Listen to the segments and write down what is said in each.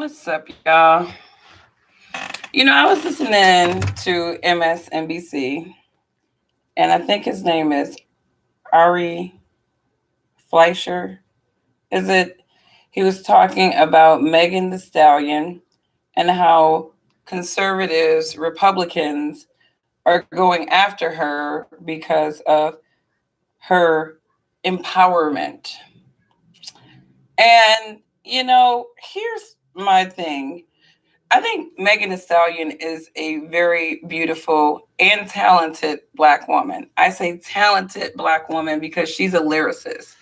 What's up, y'all? I was listening to MSNBC, and I think his name is Ari Fleischer. Is it? He was talking about Megan the Stallion and how conservatives, Republicans, are going after her because of her empowerment. And, here's my thing. I think Megan Thee Stallion is a very beautiful and talented Black woman. I say talented Black woman because she's a lyricist.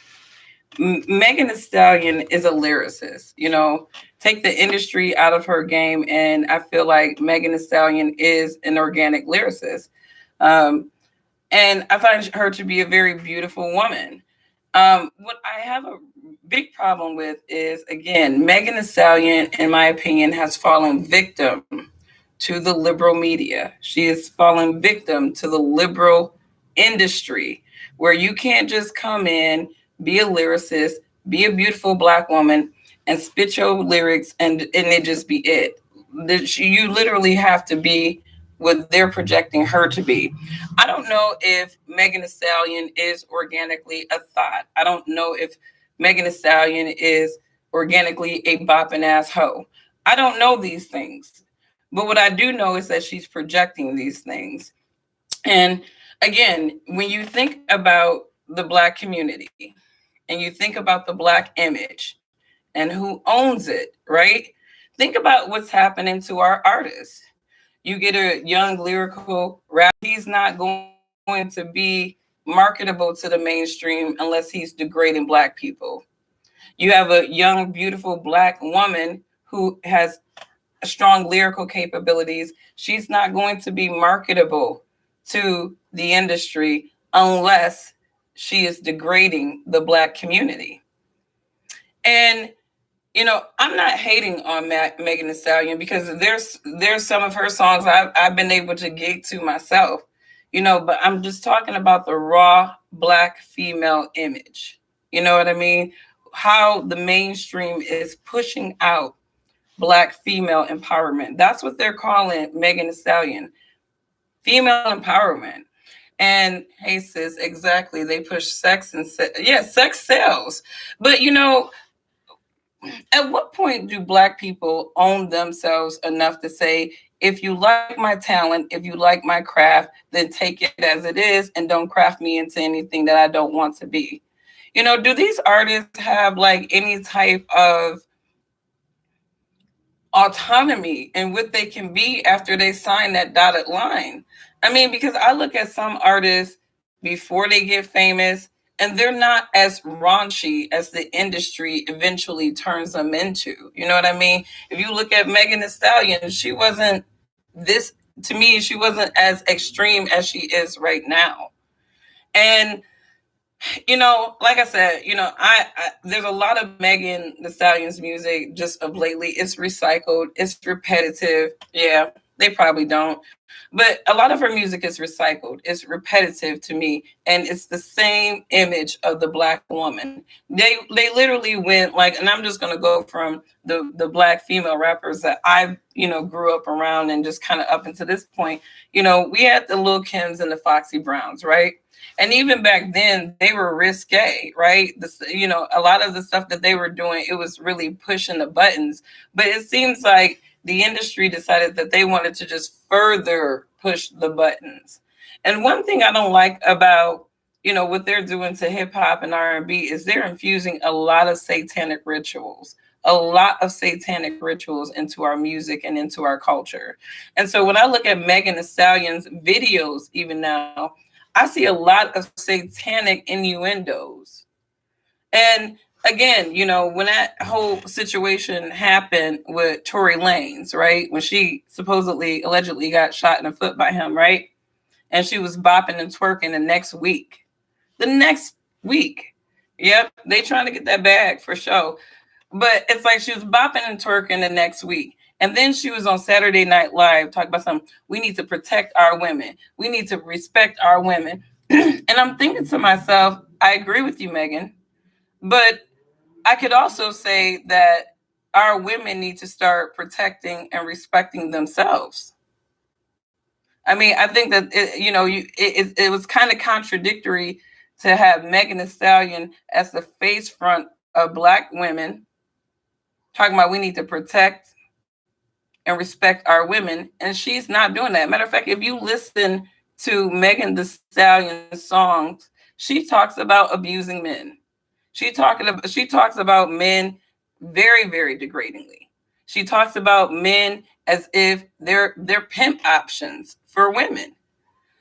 Megan Thee Stallion is a lyricist. Take the industry out of her game, and I feel like Megan Thee Stallion is an organic lyricist. Um, and I find her to be a very beautiful woman. What I have a big problem with is, again, Megan Thee Stallion, in my opinion, has fallen victim to the liberal media. She has fallen victim to the liberal industry, where you can't just come in, be a lyricist, be a beautiful Black woman, and spit your lyrics, and it just be it. You literally have to be what they're projecting her to be. I don't know if Megan Thee Stallion is organically a thought. I don't know if Megan Thee Stallion is organically a bopping ass hoe. I don't know these things. But what I do know is that she's projecting these things. And again, when you think about the Black community and you think about the Black image and who owns it, right? Think about what's happening to our artists. You get a young lyrical rap, he's not going to be marketable to the mainstream unless he's degrading Black people. You have a young, beautiful Black woman who has strong lyrical capabilities. She's not going to be marketable to the industry unless she is degrading the Black community. And I'm not hating on Megan Thee Stallion because there's some of her songs I've been able to gig to myself, but I'm just talking about the raw Black female image. You know what I mean? How the mainstream is pushing out Black female empowerment. That's what they're calling Megan Thee Stallion, female empowerment. And hey, sis, exactly. They push sex and sex sells. But at what point do Black people own themselves enough to say, if you like my talent, if you like my craft, then take it as it is and don't craft me into anything that I don't want to be? Do these artists have like any type of autonomy in what they can be after they sign that dotted line? I mean, because I look at some artists before they get famous, and they're not as raunchy as the industry eventually turns them into. You know what I mean? If you look at Megan Thee Stallion, she wasn't this, to me, she wasn't as extreme as she is right now. And like I said, I there's a lot of Megan Thee Stallion's music just of lately. It's recycled, it's repetitive. Yeah, they probably don't, but a lot of her music is recycled. It's repetitive to me, and it's the same image of the Black woman. They literally went like, and I'm just gonna go from the Black female rappers that I grew up around, and just kind of up until this point. We had the Lil Kims and the Foxy Browns, right? And even back then, they were risque, right? A lot of the stuff that they were doing, it was really pushing the buttons. But it seems like the industry decided that they wanted to just further push the buttons. And one thing I don't like about, what they're doing to hip hop and R&B is they're infusing a lot of satanic rituals. A lot of satanic rituals into our music and into our culture. And so when I look at Megan Thee Stallion's videos, even now, I see a lot of satanic innuendos. And again, when that whole situation happened with Tory Lanez, right? When she supposedly, allegedly got shot in the foot by him, right? And she was bopping and twerking the next week. The next week. Yep, they trying to get that bag for sure. But it's like she was bopping and twerking the next week. And then she was on Saturday Night Live talking about something. We need to protect our women. We need to respect our women. And I'm thinking to myself, I agree with you, Megan. But I could also say that our women need to start protecting and respecting themselves. I mean, I think that it was kind of contradictory to have Megan Thee Stallion as the face front of Black women talking about we need to protect and respect our women, and she's not doing that. Matter of fact, if you listen to Megan Thee Stallion's songs, she talks about abusing men. She talks about men very, very degradingly. She talks about men as if they're pimp options for women.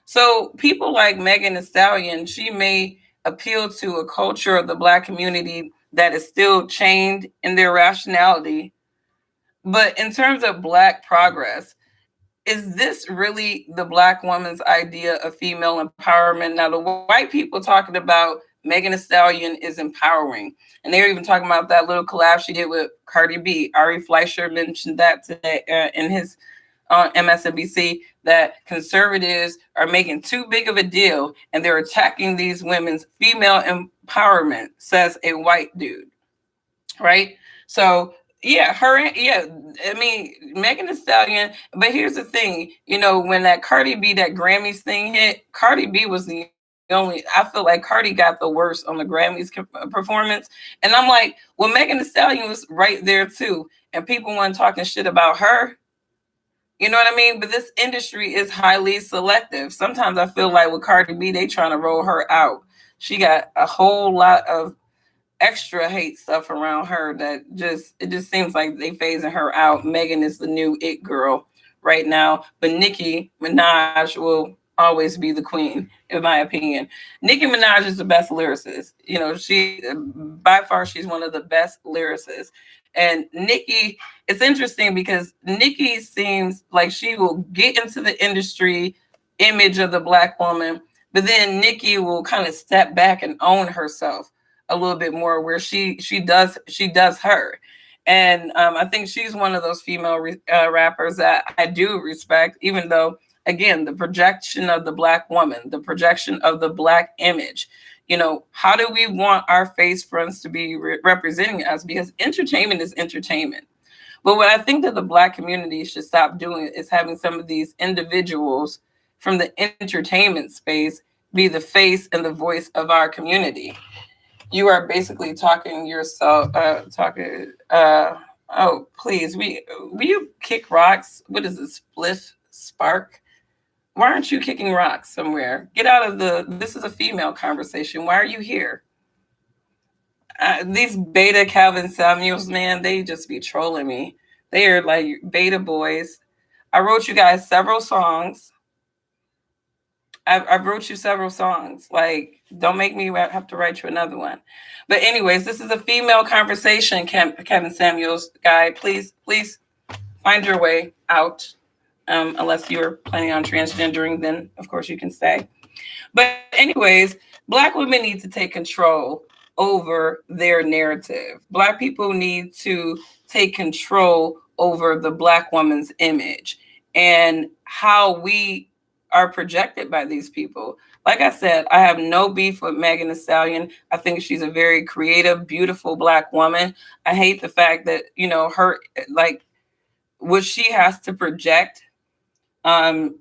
So people like Megan Thee Stallion, she may appeal to a culture of the Black community that is still chained in their rationality. But in terms of Black progress, is this really the Black woman's idea of female empowerment? Now, the white people talking about Megan Thee Stallion is empowering, and they're even talking about that little collab she did with Cardi B. Ari Fleischer mentioned that today in his on MSNBC, that conservatives are making too big of a deal and they're attacking these women's female empowerment, says a white dude, right? So yeah, I mean, Megan Thee Stallion. But here's the thing, when that Cardi B, that Grammys thing hit, Cardi B was the only. I feel like Cardi got the worst on the Grammys performance, and I'm like, well, Megan Thee Stallion was right there too, and people weren't talking shit about her. You know what I mean? But this industry is highly selective. Sometimes I feel like with Cardi B, they trying to roll her out. She got a whole lot of extra hate stuff around her that it just seems like they phasing her out. Megan is the new it girl right now, but Nicki Minaj will always be the queen, in my opinion. Nicki Minaj is the best lyricist. She by far she's one of the best lyricists. And Nicki, it's interesting because Nicki seems like she will get into the industry image of the Black woman, but then Nicki will kind of step back and own herself a little bit more, where she does her. And I think she's one of those female rappers that I do respect, even though, again, the projection of the Black woman, the projection of the Black image. How do we want our face fronts to be representing us? Because entertainment is entertainment. But what I think that the Black community should stop doing is having some of these individuals from the entertainment space be the face and the voice of our community. You are basically talking yourself, oh, please, will you kick rocks? What is this, spliff spark? Why aren't you kicking rocks somewhere? Get out of this is a female conversation. Why are you here? These beta Calvin Samuels, man, they just be trolling me. They are like beta boys. I wrote you guys several songs. I wrote you several songs. Like, don't make me have to write you another one. But anyways, this is a female conversation, Kevin Samuels guy. Please find your way out. Unless you're planning on transgendering, then of course you can stay. But anyways, Black women need to take control over their narrative. Black people need to take control over the Black woman's image and how we are projected by these people. Like I said, I have no beef with Megan Thee Stallion. I think she's a very creative, beautiful Black woman. I hate the fact that, her, like, what she has to project. I mean,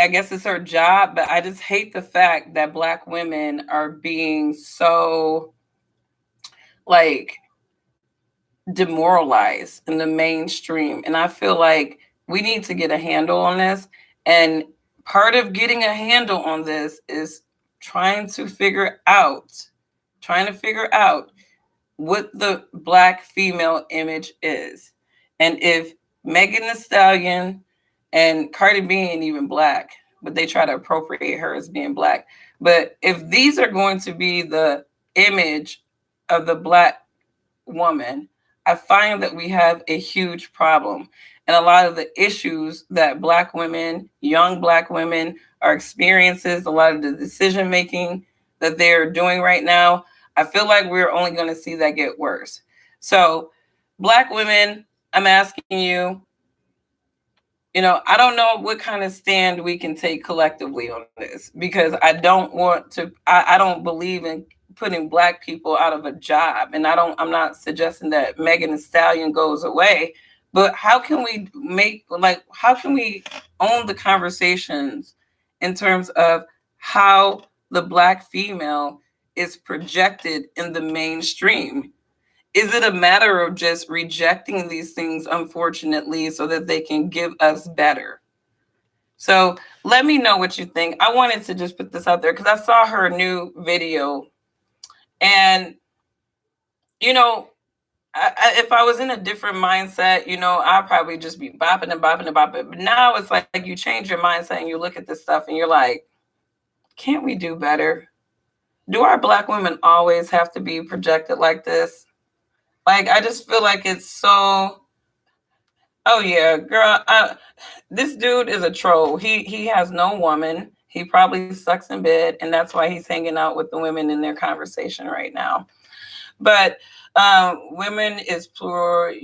I guess it's her job, but I just hate the fact that Black women are being so, like, demoralized in the mainstream. And I feel like we need to get a handle on this. And part of getting a handle on this is trying to figure out what the Black female image is. And if Megan Thee Stallion and Cardi B ain't even Black, but they try to appropriate her as being Black. But if these are going to be the image of the Black woman, I find that we have a huge problem. And a lot of the issues that Black women, young Black women, are experiencing, a lot of the decision making that they're doing right now, I feel like we're only going to see that get worse. So, Black women, I'm asking you, I don't know what kind of stand we can take collectively on this, because I don't believe in putting black people out of a job. And I'm not suggesting that Megan Thee Stallion goes away, but how can we how can we own the conversations in terms of how the black female is projected in the mainstream? Is it a matter of just rejecting these things, unfortunately, so that they can give us better? So let me know what you think. I wanted to just put this out there because I saw her new video. And, you know, if I was in a different mindset, I'd probably just be bopping and bopping and bopping. But now it's like you change your mindset and you look at this stuff and you're like, can't we do better? Do our black women always have to be projected like this? Like, I just feel like it's so, oh yeah, girl, this dude is a troll. He has no woman. He probably sucks in bed, and that's why he's hanging out with the women in their conversation right now. But women is plural.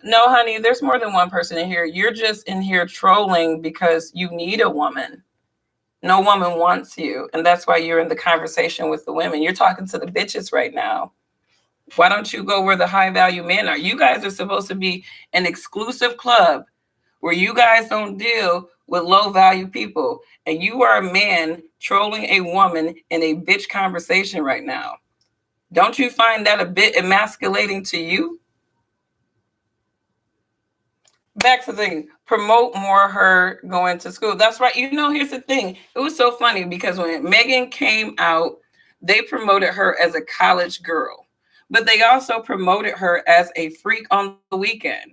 No, honey, there's more than one person in here. You're just in here trolling because you need a woman. No woman wants you, and that's why you're in the conversation with the women. You're talking to the bitches right now. Why don't you go where the high value men are? You guys are supposed to be an exclusive club where you guys don't deal with low value people. And you are a man trolling a woman in a bitch conversation right now. Don't you find that a bit emasculating to you? Back to the thing, promote more her going to school. That's right. Here's the thing. It was so funny because when Megan came out, they promoted her as a college girl, but they also promoted her as a freak on the weekend.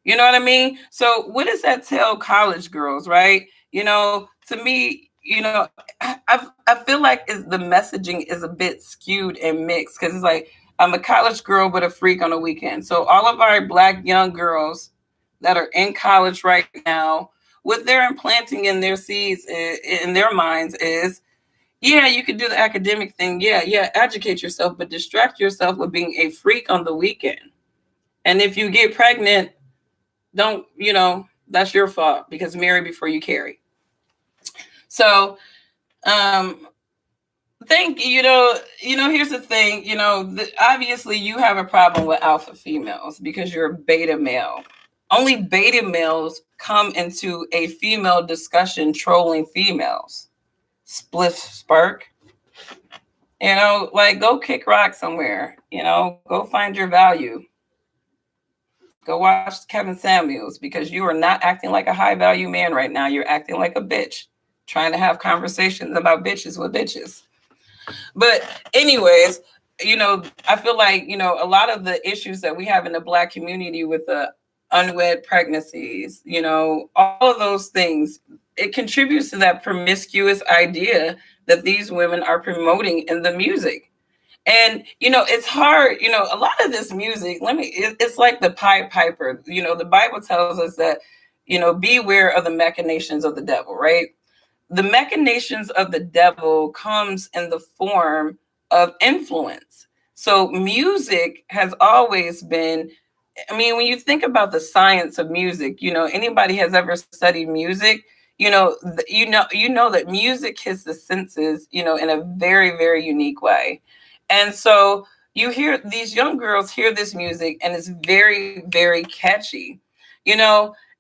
You know what I mean? So what does that tell college girls, right? To me, I feel like the messaging is a bit skewed and mixed because it's like, I'm a college girl, but a freak on the weekend. So all of our black young girls that are in college right now, what they're implanting in their seeds, in their minds is, yeah, you could do the academic thing. Yeah, educate yourself, but distract yourself with being a freak on the weekend. And if you get pregnant, don't, that's your fault because marry before you carry. So, here's the thing, obviously you have a problem with alpha females because you're a beta male. Only beta males come into a female discussion trolling females. Spliff spark. Go kick rock somewhere. Go find your value. Go watch Kevin Samuels because you are not acting like a high value man right now. You're acting like a bitch, trying to have conversations about bitches with bitches. But anyways, I feel like, a lot of the issues that we have in the black community with the unwed pregnancies, all of those things, it contributes to that promiscuous idea that these women are promoting in the music. And, it's hard, a lot of this music, it's like the Pied Piper. The Bible tells us that, beware of the machinations of the devil, right? The machinations of the devil comes in the form of influence. So music has always been, when you think about the science of music, anybody has ever studied music, you know that music hits the senses, in a very, very unique way. And so you hear these young girls hear this music and it's very, very catchy.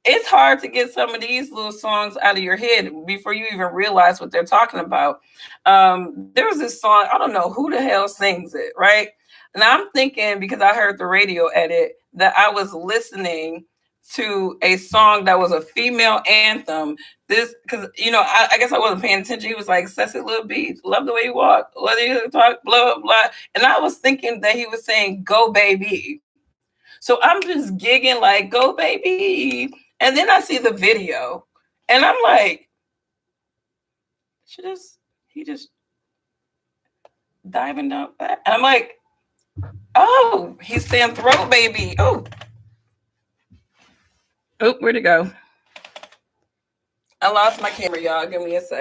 It's hard to get some of these little songs out of your head before you even realize what they're talking about. There was this song, I don't know who the hell sings it, right? And I'm thinking, because I heard the radio edit, that I was listening to a song that was a female anthem. This, because I guess I wasn't paying attention. He was like, "Sassy little beat, love the way you walk, love the way you talk, blah blah blah," and I was thinking that he was saying "Go baby." So I'm just gigging like "Go baby," and then I see the video, and I'm like, he just diving up. And I'm like, oh, he's saying "Throw baby." Oh, where'd it go? I lost my camera, y'all. Give me a second.